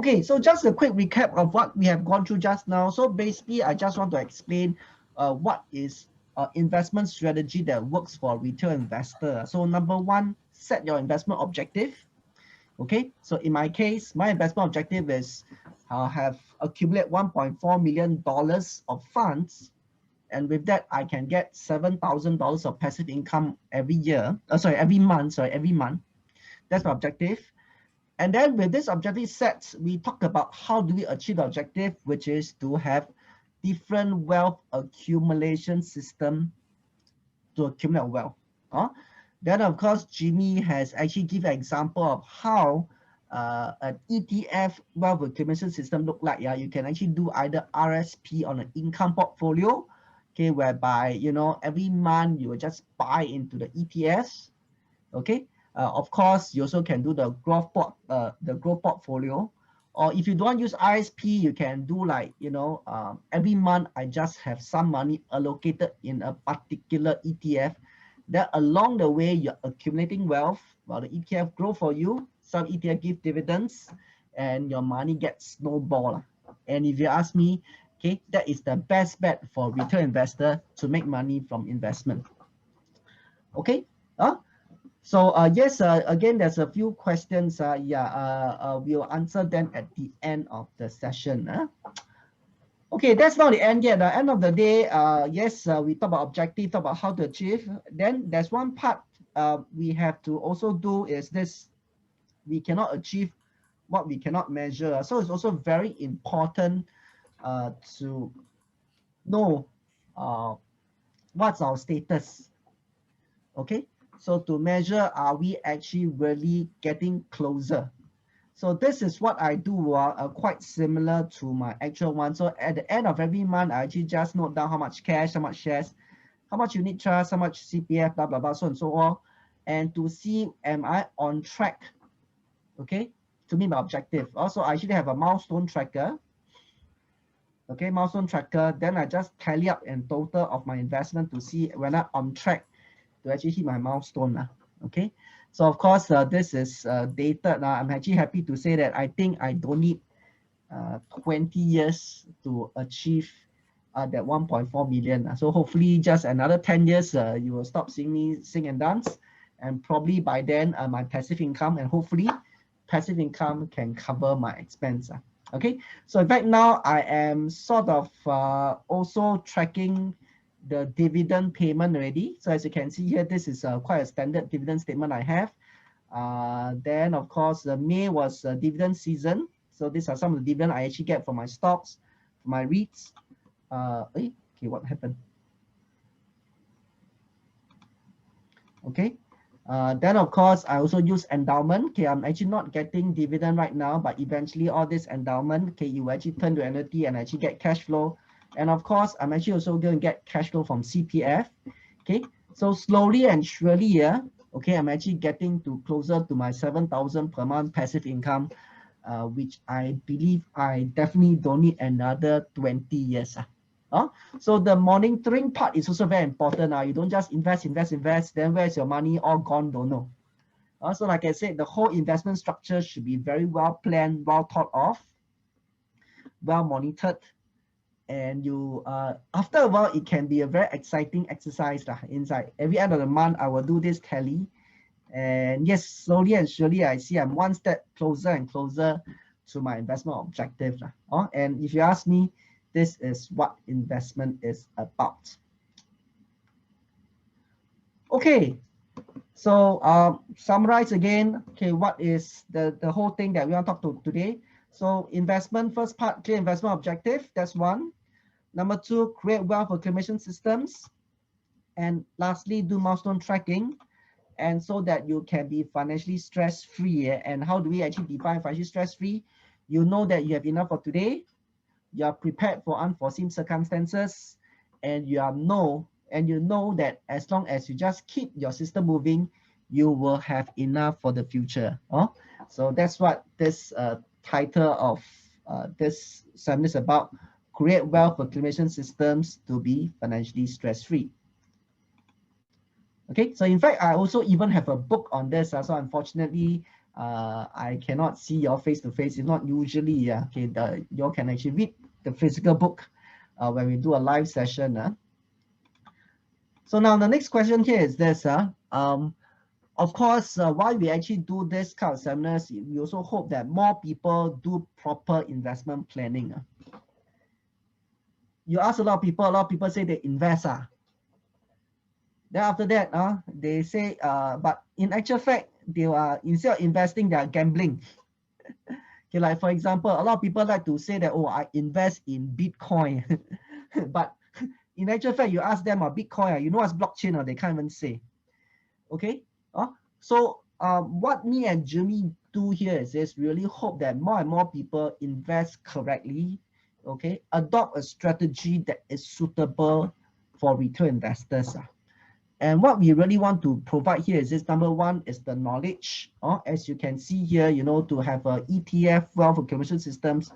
Okay, so just a quick recap of what we have gone through just now. So basically, I just want to explain what is investment strategy that works for a retail investor. So number one, set your investment objective. Okay, so in my case, my investment objective is have accumulate $1.4 million of funds, and with that I can get $7,000 of passive income every month. That's my objective. And then with this objective set, we talk about how do we achieve the objective, which is to have different wealth accumulation system to accumulate wealth. Then of course, Jimmy has actually given an example of how an ETF wealth accumulation system look like. Yeah, you can actually do either RSP on an income portfolio, okay, whereby you know every month you will just buy into the ETFs, okay. Of course, you also can do the growth portfolio, or if you don't use RSP, you can do like every month I just have some money allocated in a particular ETF. That along the way you're accumulating wealth while the ETF grow for you. Some ETF give dividends, and your money gets snowball. And if you ask me, okay, that is the best bet for retail investor to make money from investment. Okay. So yes, again, there's a few questions. We'll answer them at the end of the session. Okay, that's not the end yet. The end of the day, yes, we talk about objective, talk about how to achieve. Then there's one part we have to also do is this: we cannot achieve what we cannot measure. So it's also very important to know what's our status. Okay. So to measure, are we actually really getting closer? So this is what I do, quite similar to my actual one. So at the end of every month, I actually just note down how much cash, how much shares, how much unit trust, how much CPF, blah, blah, blah, so and so on. And to see, am I on track, okay, to meet my objective. Also, I actually have a milestone tracker. Okay, milestone tracker. Then I just tally up in total of my investment to see whether I'm on track to actually hit my milestone. Okay, so of course this is dated. I'm actually happy to say that I think I don't need 20 years to achieve that 1.4 million. So hopefully just another 10 years you will stop seeing me sing and dance, and probably by then my passive income, and hopefully passive income can cover my expense. Okay, so in fact now I am sort of also tracking the dividend payment already. So as you can see here, this is quite a standard dividend statement I have. Then of course, May was dividend season. So these are some of the dividend I actually get from my stocks, from my REITs. Okay, what happened? Okay. Then of course, I also use endowment. Okay, I'm actually not getting dividend right now, but eventually all this endowment, okay, you actually turn to annuity and actually get cash flow. And of course, I'm actually also going to get cash flow from CPF. Okay, so slowly and surely, okay, I'm actually getting to closer to my 7,000 per month passive income, which I believe I definitely don't need another 20 years. So the monitoring part is also very important. You don't just invest, then where's your money all gone, don't know. So like I said, the whole investment structure should be very well planned, well thought of, well monitored. And you after a while, it can be a very exciting exercise inside. Every end of the month, I will do this tally. And yes, slowly and surely, I see I'm one step closer and closer to my investment objective. And if you ask me, this is what investment is about. Okay, so summarize again. Okay, what is the whole thing that we want to talk to today? So investment, first part, clear investment objective. That's one. Number two, create wealth accumulation systems. And lastly, do milestone tracking. And so that you can be financially stress-free. And how do we actually define financially stress-free? You know that you have enough for today. You are prepared for unforeseen circumstances. And you know that as long as you just keep your system moving, you will have enough for the future. So that's what this title of this seminar is about. Create wealth accumulation systems to be financially stress-free. Okay, so in fact, I also even have a book on this. So unfortunately, I cannot see your face to face. It's not usually, okay, you all can actually read the physical book when we do a live session. So now the next question here is this. Of course, why we actually do this kind of seminars, we also hope that more people do proper investment planning. You ask a lot of people say they invest. Then after that, they say, but in actual fact, they are, instead of investing, they are gambling. Okay, like for example, a lot of people like to say that, oh, I invest in Bitcoin. But in actual fact, you ask them, Bitcoin, you know what's blockchain, or they can't even say. Okay, so what me and Jimmy do here is really hope that more and more people invest correctly, okay, adopt a strategy that is suitable for retail investors. And what we really want to provide here is this. Number one is the knowledge. As you can see here, to have a ETF, wealth accumulation systems,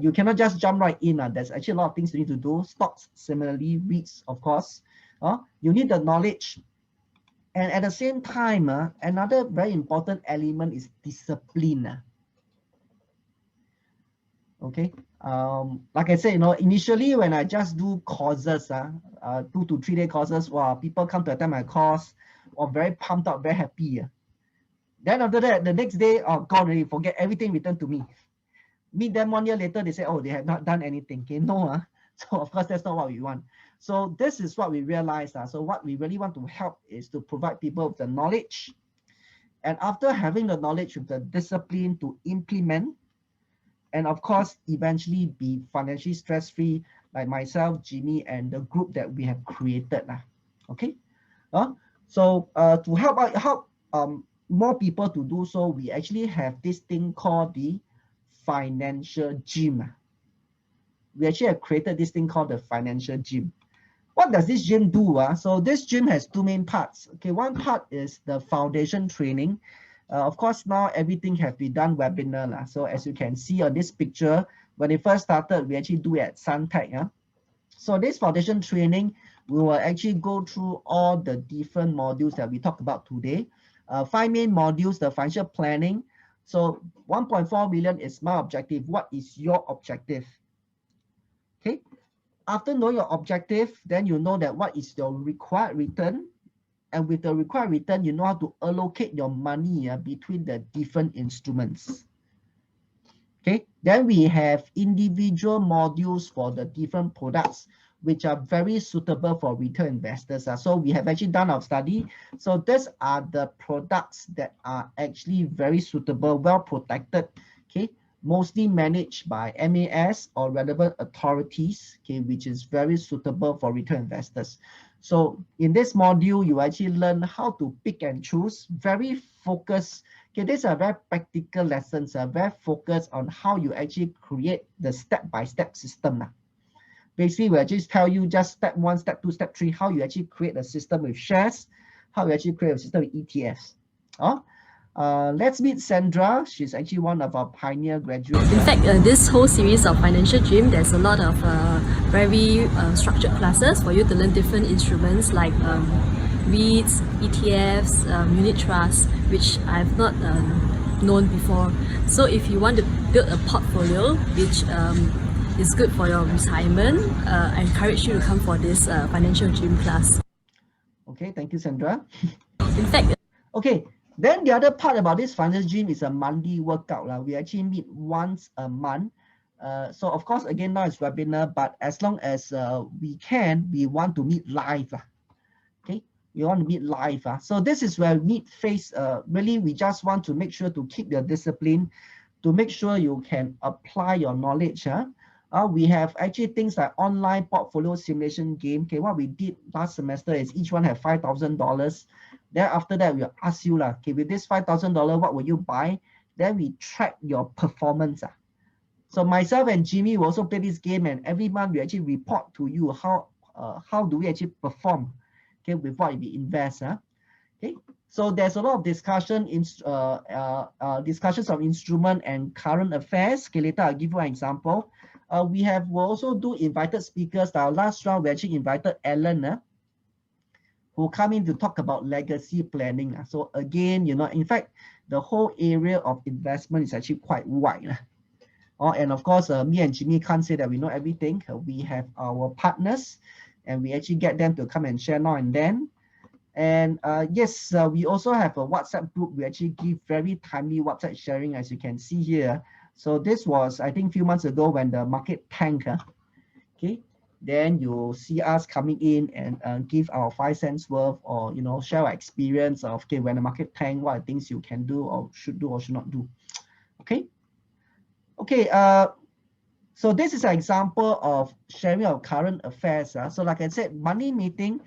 you cannot just jump right in. There's actually a lot of things you need to do. Stocks, similarly, REITs, of course. You need the knowledge. And at the same time, another very important element is discipline. Okay, like I said, initially when I just do courses, 2 to 3 day courses, wow, people come to attend my course, or very pumped up, very happy. Then after that, the next day, gone already, forget everything, returned to me. Meet them 1 year later, they say, oh, they have not done anything. Okay, no, so of course that's not what we want. So this is what we realized. So what we really want to help is to provide people with the knowledge, and after having the knowledge, with the discipline to implement, and of course, eventually be financially stress-free, like myself, Jimmy, and the group that we have created. Okay, so to help more people to do so, we actually have this thing called the financial gym. We actually have created this thing called the financial gym. What does this gym do? So this gym has 2 main parts. Okay, one part is the foundation training. Of course, now everything has been done webinar. So as you can see on this picture, when it first started, we actually do it at Suntec. So this foundation training, we will actually go through all the different modules that we talked about today. 5 main modules, the financial planning. So 1.4 million is my objective. What is your objective? Okay. After knowing your objective, then you know that what is your required return. And with the required return, you know how to allocate your money between the different instruments. Okay, then we have individual modules for the different products, which are very suitable for retail investors. So we have actually done our study. So these are the products that are actually very suitable, well protected, okay, mostly managed by MAS or relevant authorities, okay, which is very suitable for retail investors. So in this module, you actually learn how to pick and choose, very focused. Okay, these are very practical lessons, very focused on how you actually create the step-by-step system. Basically, we'll just tell you just step 1, step 2, step 3, how you actually create a system with shares, how you actually create a system with ETFs. Let's meet Sandra. She's actually one of our pioneer graduates. In fact, this whole series of Financial Gym, there's a lot of very structured classes for you to learn different instruments like REITs, ETFs, unit trusts, which I've not known before. So if you want to build a portfolio which is good for your retirement, I encourage you to come for this Financial Gym class. Okay, thank you, Sandra. In fact, okay. Then the other part about this financial gym is a monthly workout. We actually meet once a month. So of course, again, now it's webinar, but as long as we can, we want to meet live. Okay, we want to meet live. So this is where we meet face. Really, we just want to make sure to keep your discipline, to make sure you can apply your knowledge. We have actually things like online portfolio simulation game. Okay, what we did last semester is each one have $5,000. Then after that, we'll ask you, okay, with this $5,000, what will you buy? Then we track your performance. So myself and Jimmy will also play this game, and every month we actually report to you how do we actually perform, okay, with what we invest. Okay, so there's a lot of discussion in discussions of instrument and current affairs. Okay, later I'll give you an example. We'll also do invited speakers. Our last round we actually invited Alan, who come in to talk about legacy planning. So again, in fact, the whole area of investment is actually quite wide. And of course, me and Jimmy can't say that we know everything. We have our partners, and we actually get them to come and share now and then. And yes, we also have a WhatsApp group. We actually give very timely WhatsApp sharing, as you can see here. So this was, I think, a few months ago when the market tanked. Okay, then you'll see us coming in and give our 5 cents worth, or share our experience of, okay, when the market tank, what are things you can do or should not do. Okay. So this is an example of sharing our current affairs. So like I said, monthly meeting,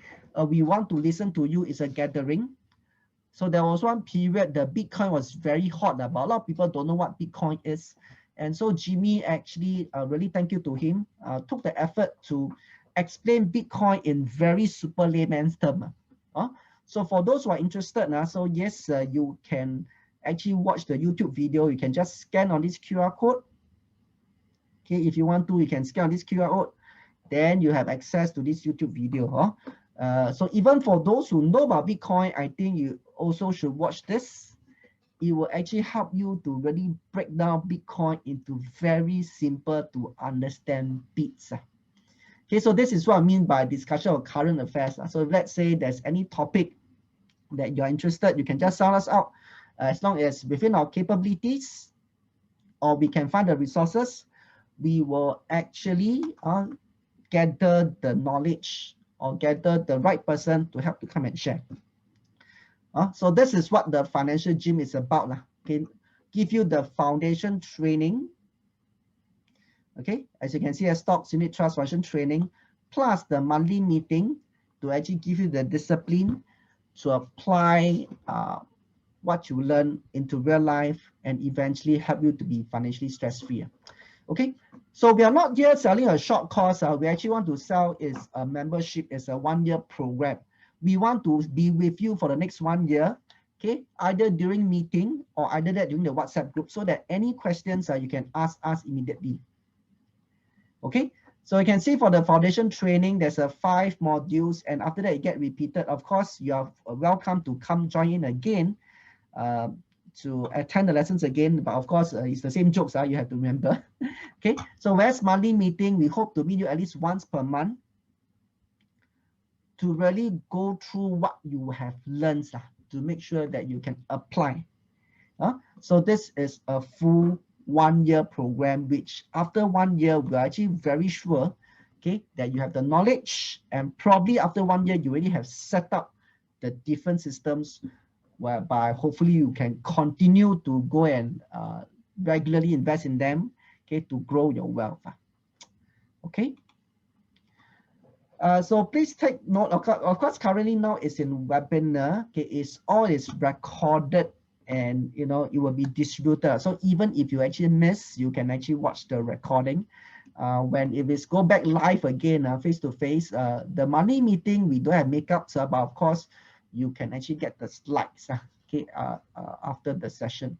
we want to listen to you, is a gathering. So there was one period the Bitcoin was very hot, but a lot of people don't know what Bitcoin is. And so Jimmy actually, really thank you to him, took the effort to explain Bitcoin in very super layman's term. So for those who are interested, so yes, you can actually watch the YouTube video. You can just scan on this QR code. Okay, if you want to, you can scan on this QR code. Then you have access to this YouTube video. So even for those who know about Bitcoin, I think you also should watch this. It will actually help you to really break down Bitcoin into very simple to understand bits. Okay, so this is what I mean by discussion of current affairs. So let's say there's any topic that you're interested, you can just sound us out. As long as within our capabilities, or we can find the resources, we will actually gather the knowledge or gather the right person to help to come and share. So this is what the financial gym is about. Okay, give you the foundation training. Okay, as you can see, a stocks, unit trust, function training, plus the monthly meeting to actually give you the discipline to apply what you learn into real life and eventually help you to be financially stress-free. Okay, so we are not here selling a short course. We actually want to sell is a membership, is a 1-year program. We want to be with you for the next 1 year, okay, either during meeting or either that during the WhatsApp group, so that any questions you can ask us immediately. Okay, so you can see for the foundation training, there's 5 modules, and after that it get repeated. Of course, you are welcome to come join in again to attend the lessons again, but of course it's the same jokes you have to remember. Okay, so whereas monthly meeting, we hope to meet you at least once per month to really go through what you have learned to make sure that you can apply. So this is a full 1-year program, which after 1 year, we're actually very sure, okay, that you have the knowledge, and probably after 1 year, you already have set up the different systems whereby hopefully you can continue to go and regularly invest in them, okay, to grow your wealth. Okay. So please take note. Of course, currently now it's in webinar. Okay, it's recorded, and it will be distributed. So even if you actually miss, you can actually watch the recording. If it's go back live again, face to face, the monthly meeting we don't have makeups, but of course you can actually get the slides. Okay, after the session.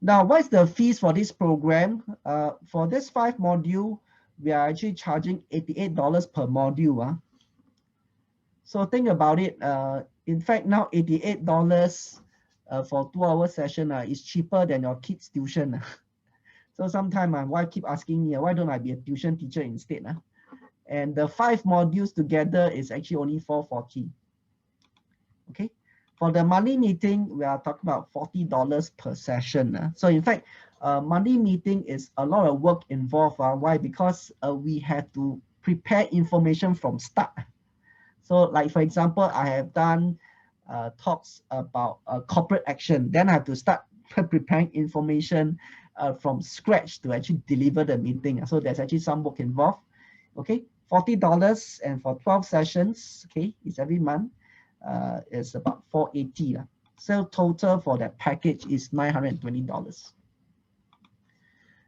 Now, what is the fees for this program? For this 5 module, we are actually charging $88 per module. So think about it. In fact, now $88 for 2-hour session is cheaper than your kids' tuition. So sometimes my wife keep asking me, why don't I be a tuition teacher instead? And the 5 modules together is actually only $440. Okay. For the monthly meeting, we are talking about $40 per session. So in fact, monthly meeting is a lot of work involved. Why? Because we have to prepare information from start. So like, for example, I have done talks about corporate action. Then I have to start preparing information from scratch to actually deliver the meeting. So there's actually some work involved. Okay, $40, and for 12 sessions, okay, it's every month. It's about $480. So total for that package is $920.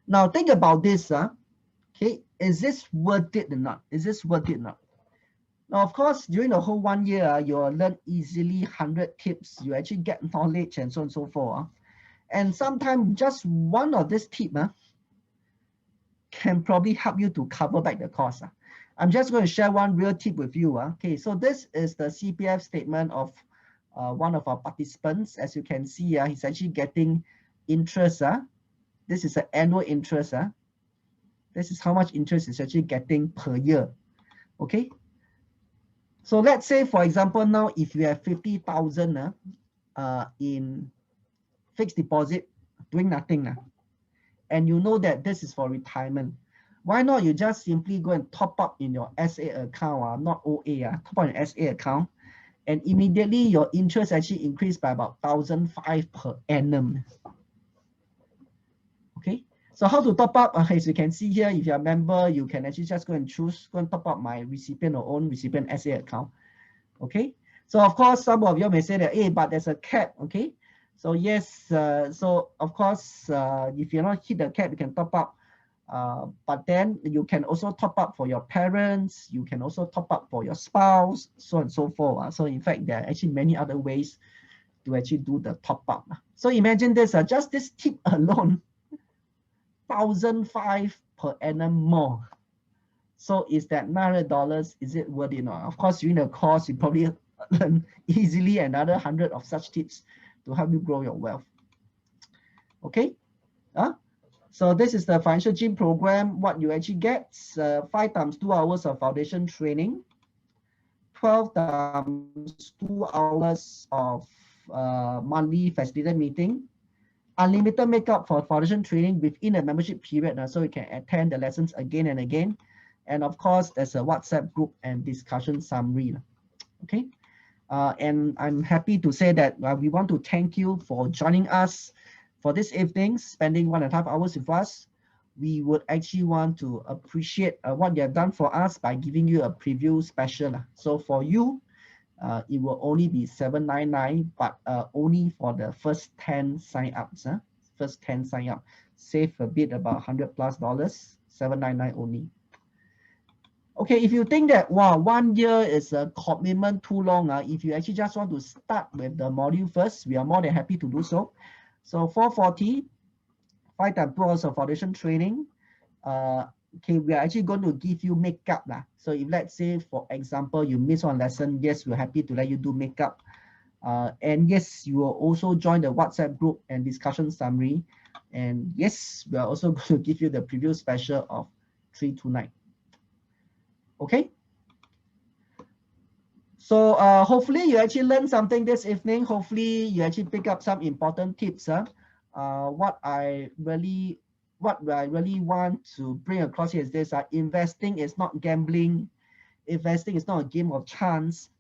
Now think about this. Okay, is this worth it or not? Is this worth it or not? Now, of course, during the whole 1 year, you'll learn easily 100 tips. You actually get knowledge and so on and so forth. And sometimes just one of this tip can probably help you to cover back the cost. I'm just going to share one real tip with you. Okay, so this is the CPF statement of one of our participants. As you can see, he's actually getting interest. This is an annual interest. This is how much interest he's actually getting per year. Okay. So let's say, for example, now if you have 50,000 in fixed deposit, doing nothing, and you know that this is for retirement, why not you just simply go and top up in your SA account, not OA, top up in SA account, and immediately your interest actually increased by about 1,500 per annum. Okay, so how to top up? As you can see here, if you're a member, you can actually just go and choose, go and top up my recipient or own recipient SA account. Okay, so of course, some of you may say that, hey, but there's a cap. Okay, so yes, so of course, if you're not hit the cap, you can top up. But then you can also top up for your parents, you can also top up for your spouse, so on and so forth. So in fact, there are actually many other ways to actually do the top up. So imagine this, just this tip alone, 1,500 per annum more. So is that $900, is it worth it or not? Of course, during the course, you probably learn easily another 100 of such tips to help you grow your wealth. Okay? So this is the financial gym program. What you actually get, 5 times 2 hours of foundation training, 12 times 2 hours of monthly facilitated meeting, unlimited makeup for foundation training within a membership period, so you can attend the lessons again and again. And of course, there's a WhatsApp group and discussion summary. Okay, and I'm happy to say that we want to thank you for joining us for this evening, spending 1.5 hours with us. We would actually want to appreciate what you have done for us by giving you a preview special. So for you, it will only be $799, but only for the first 10 sign-ups. First 10 sign-up, save a bit, about $100+, $799 only. Okay, if you think that, wow, 1 year is a commitment too long, if you actually just want to start with the module first, we are more than happy to do so. So $440, 5 times 2 hours of foundation training. Okay, we are actually going to give you makeup. So if let's say, for example, you miss one lesson, yes, we're happy to let you do makeup. And yes, you will also join the WhatsApp group and discussion summary. And yes, we are also going to give you the preview special of 329. Okay. So hopefully you actually learned something this evening. Hopefully you actually pick up some important tips. What I really want to bring across here is this: investing is not gambling. Investing is not a game of chance.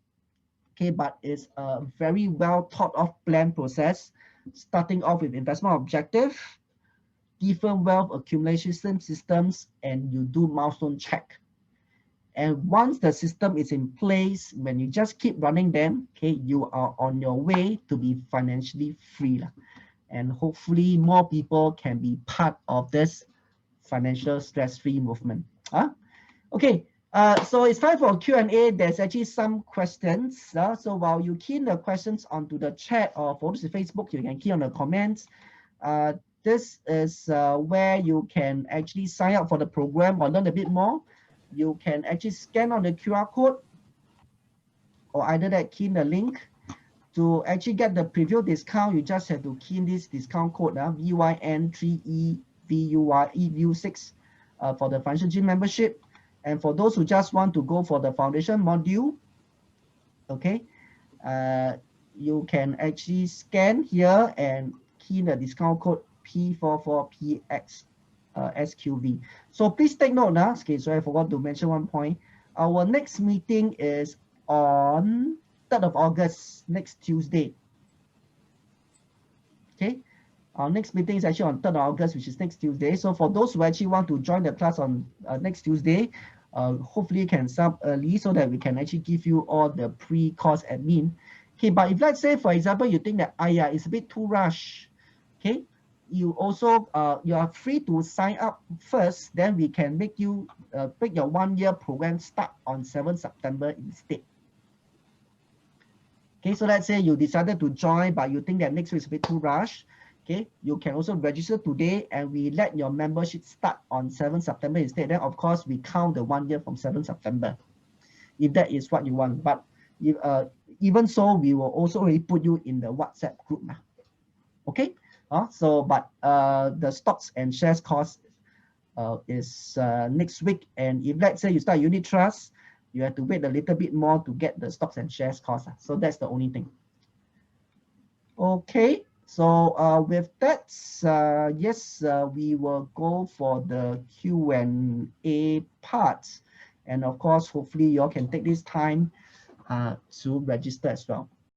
Okay, but it's a very well thought of plan process, starting off with investment objective, different wealth accumulation systems, and you do milestone check. And once the system is in place, when you just keep running them, okay, you are on your way to be financially free. And hopefully more people can be part of this financial stress-free movement. Okay, so it's time for Q&A. There's actually some questions. So while you key in the questions onto the chat or for the Facebook, you can key on the comments. This is where you can actually sign up for the program or learn a bit more. You can actually scan on the QR code, or either that key in the link. To actually get the preview discount, you just have to key in this discount code, VYN3EVUY6 for the financial gym membership. And for those who just want to go for the foundation module, okay, you can actually scan here and key in the discount code P44PX. SQV. So please take note. Okay, so I forgot to mention one point. Our next meeting is on 3rd of August, next Tuesday. Okay, our next meeting is actually on 3rd of August, which is next Tuesday. So for those who actually want to join the class on next Tuesday, hopefully you can sub early so that we can actually give you all the pre-course admin. Okay, but if let's say, for example, you think that it's a bit too rush, okay, you also you are free to sign up first, then we can make you make your 1 year program start on 7th September instead. Okay, so let's say you decided to join, but you think that next week is a bit too rush. Okay, you can also register today and we let your membership start on 7th September instead. Then of course we count the 1 year from 7th September, if that is what you want. But if even so, we will also already put you in the WhatsApp group now. Okay, so but the stocks and shares course is next week, and if let's say you start unit trust, you have to wait a little bit more to get the stocks and shares course. So that's the only thing. Okay, so with that, yes, we will go for the Q&A part, and of course, hopefully you all can take this time to register as well.